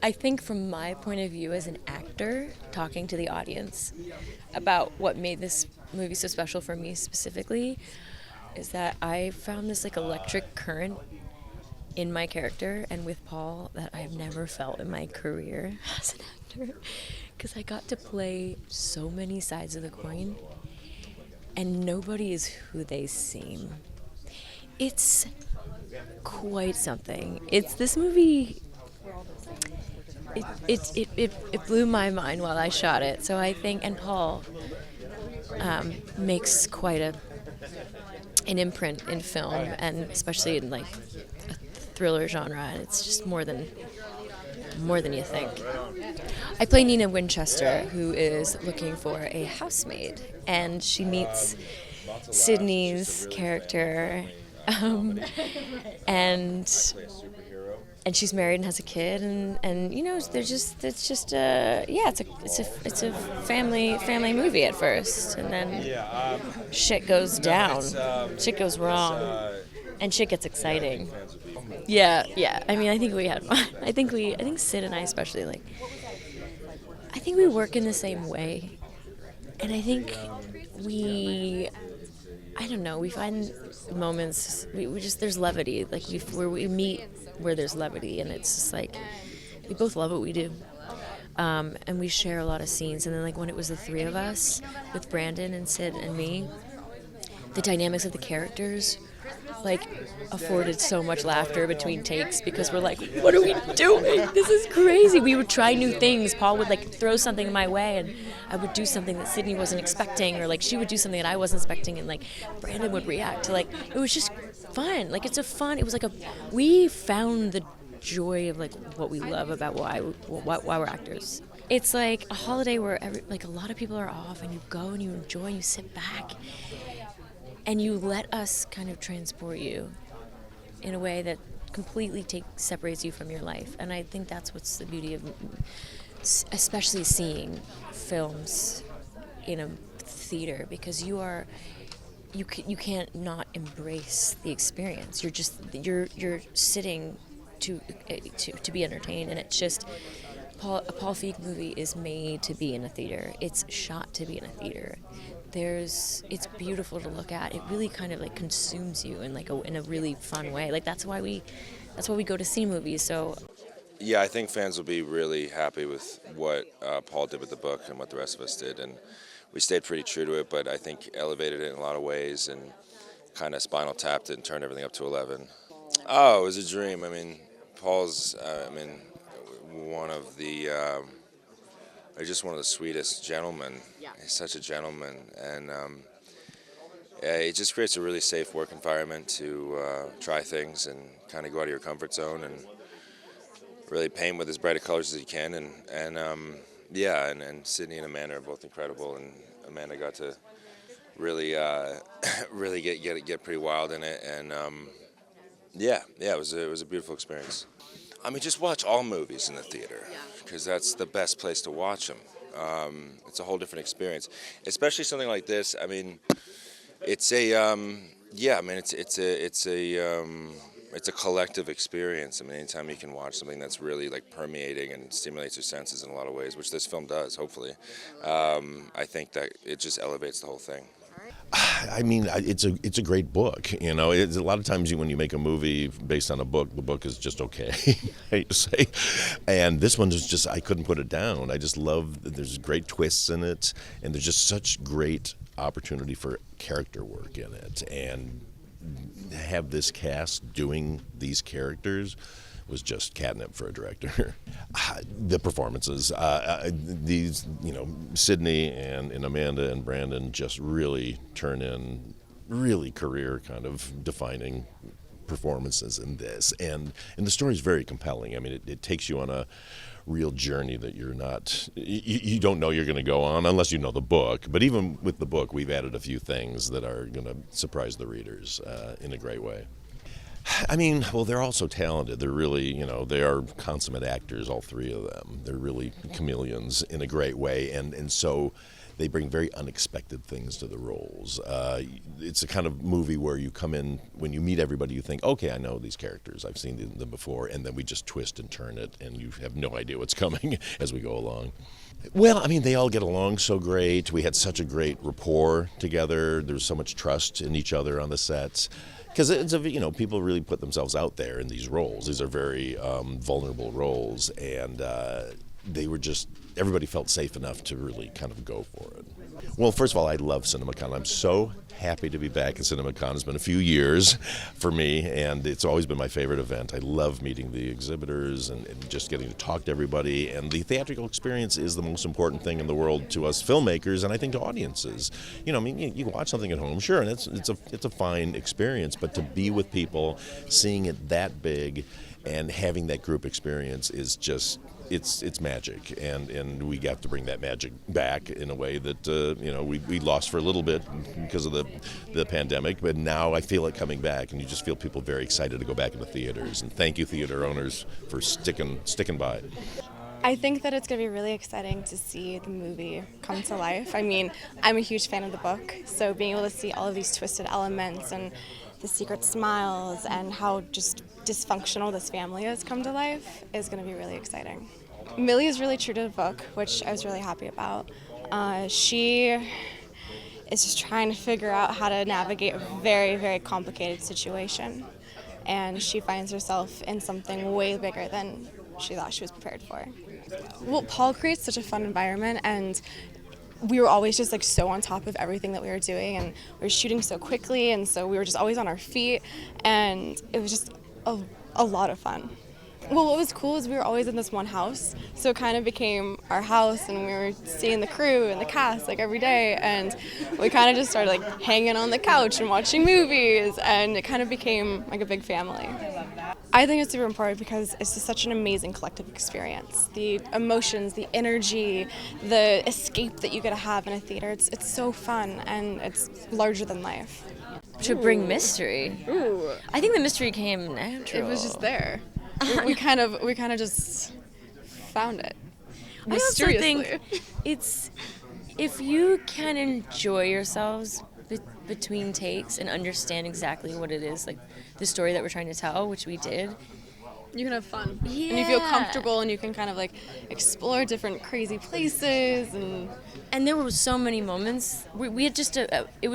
I think from my point of view as an actor, talking to the audience about what made this movie so special for me specifically, is that I found this like electric current in my character and with Paul that I've never felt in my career as an actor, because I got to play so many sides of the coin and nobody is who they seem. It's quite something. It's this movie. It blew my mind while I shot it. So I think, and Paul makes quite an imprint in film, and especially in like a thriller genre. And it's just more than you think. I play Nina Winchester, who is looking for a housemaid, and she meets Sydney's character, and she's married and has a kid, and you know, it's a family movie at first, and then shit goes down, shit goes wrong, and shit gets exciting. Yeah. I mean, I think we had fun. I think Sid and I especially, like, I think we work in the same way, and I think we find moments, we just, there's levity, like where we meet where there's levity, and it's just like, we both love what we do. And we share a lot of scenes, and then like when it was the three of us, with Brandon and Sid and me, the dynamics of the characters, like, afforded so much laughter between takes, because we're like, what are we doing? This is crazy. We would try new things. Paul would like throw something my way, and I would do something that Sydney wasn't expecting, or like she would do something that I wasn't expecting, and like Brandon would react to, like, it was just fun. Like, it was like we found the joy of like what we love about why we're actors. It's like a holiday where a lot of people are off, and you go and you enjoy, and you sit back, and you let us kind of transport you in a way that completely separates you from your life. And I think that's what's the beauty of, especially seeing films in a theater, because you can't not embrace the experience. You're sitting to be entertained, and it's just, a Paul Feig movie is made to be in a theater. It's shot to be in a theater. It's beautiful to look at. It really kind of like consumes you in like in a really fun way. Like, that's why we go to see movies. So yeah, I think fans will be really happy with what Paul did with the book and what the rest of us did, and we stayed pretty true to it, but I think elevated it in a lot of ways and kind of Spinal Tapped it and turned everything up to 11. Oh, it was a dream. I mean, Paul's one of the just one of the sweetest gentlemen. Yeah. He's such a gentleman, and it just creates a really safe work environment to try things and kind of go out of your comfort zone and really paint with as bright of colors as you can. And Sydney and Amanda are both incredible, and Amanda got to really really get pretty wild in it, and it was a beautiful experience. I mean, just watch all movies in the theater, because that's the best place to watch them. It's a whole different experience, especially something like this. I mean, it's it's a collective experience. I mean, anytime you can watch something that's really like permeating and stimulates your senses in a lot of ways, which this film does, hopefully, I think that it just elevates the whole thing. I mean, it's a great book. You know, it's a lot of times when you make a movie based on a book, the book is just okay, I hate to say. And this one is just, I couldn't put it down. I just love, there's great twists in it, and there's just such great opportunity for character work in it. And have this cast doing these characters was just catnip for a director. The performances, these, Sydney and Amanda and Brandon just really turn in really career kind of defining performances in this. And the story is very compelling. I mean, it takes you on a real journey that you don't know you're going to go on unless you know the book. But even with the book, we've added a few things that are going to surprise the readers in a great way. I mean, well, they're all so talented. They're really, they are consummate actors, all three of them. They're really chameleons in a great way. And so they bring very unexpected things to the roles. It's a kind of movie where you come in, when you meet everybody, you think, okay, I know these characters, I've seen them before, and then we just twist and turn it, and you have no idea what's coming as we go along. Well, I mean, they all get along so great. We had such a great rapport together. There was so much trust in each other on the sets. Because people really put themselves out there in these roles. These are very vulnerable roles, and everybody felt safe enough to really kind of go for it. Well, first of all, I love CinemaCon. I'm so happy to be back at CinemaCon. It's been a few years for me, and it's always been my favorite event. I love meeting the exhibitors and just getting to talk to everybody. And the theatrical experience is the most important thing in the world to us filmmakers, and I think to audiences. You can watch something at home, sure, and it's a fine experience, but to be with people, seeing it that big, and having that group experience is just. It's magic, and we have to bring that magic back in a way that we lost for a little bit because of the pandemic, but now I feel it coming back, and you just feel people very excited to go back into theaters. And thank you, theater owners, for sticking by. I think that it's going to be really exciting to see the movie come to life. I mean, I'm a huge fan of the book, so being able to see all of these twisted elements and the secret smiles and how just dysfunctional this family has come to life is going to be really exciting. Millie is really true to the book, which I was really happy about. She is just trying to figure out how to navigate a very, very complicated situation, and she finds herself in something way bigger than she thought she was prepared for. Well, Paul creates such a fun environment, and we were always just so on top of everything that we were doing, and we were shooting so quickly, and so we were just always on our feet, and it was just a lot of fun. Well, what was cool is we were always in this one house, so it kind of became our house, and we were seeing the crew and the cast every day, and we kind of just started hanging on the couch and watching movies, and it kind of became a big family. I think it's super important because it's just such an amazing collective experience. The emotions, the energy, the escape that you get to have in a theater, it's so fun, and it's larger than life. To bring mystery. Ooh. I think the mystery came natural. It was just there. we kind of just found it. I also think it's, if you can enjoy yourselves between takes and understand exactly what it is, the story that we're trying to tell, which we did, you can have fun. Yeah. And you feel comfortable, and you can kind of explore different crazy places, and there were so many moments. We had just it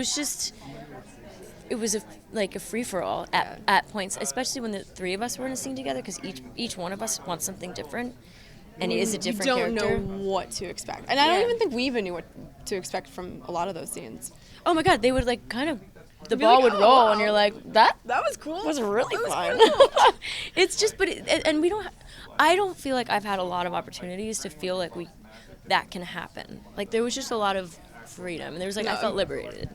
was a free-for-all at points, especially when the three of us were in a scene together, because each one of us wants something different, and it is a different character. You don't know what to expect. And I don't even think we even knew what to expect from a lot of those scenes. Oh my God, they would the ball would roll, wow. And you're like, that was cool. Was really fun. Cool. It's just, I don't feel like I've had a lot of opportunities to feel like that can happen. There was just a lot of freedom, and there was I felt liberated.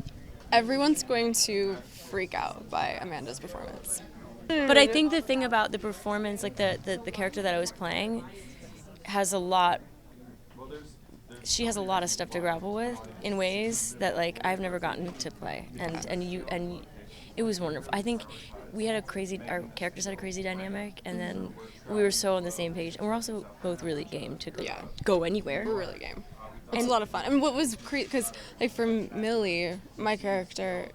Everyone's going to freak out by Amanda's performance. But I think the thing about the performance, the character that I was playing, has a lot. She has a lot of stuff to grapple with in ways that I've never gotten to play, and it was wonderful. I think our characters had a crazy dynamic, and then we were so on the same page, and we're also both really game to go anywhere. We're really game. It's a lot of fun. I mean, what was crazy, because for Millie, my character,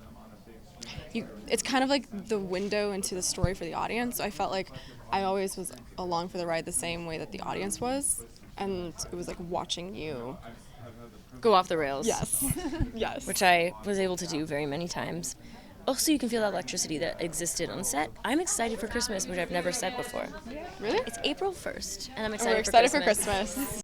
it's kind of the window into the story for the audience. So I felt like I always was along for the ride the same way that the audience was, and it was watching you go off the rails. Yes. Yes. Which I was able to do very many times. Also, you can feel that electricity that existed on set. I'm excited for Christmas, which I've never said before. Really? It's April 1st, and I'm excited for Christmas.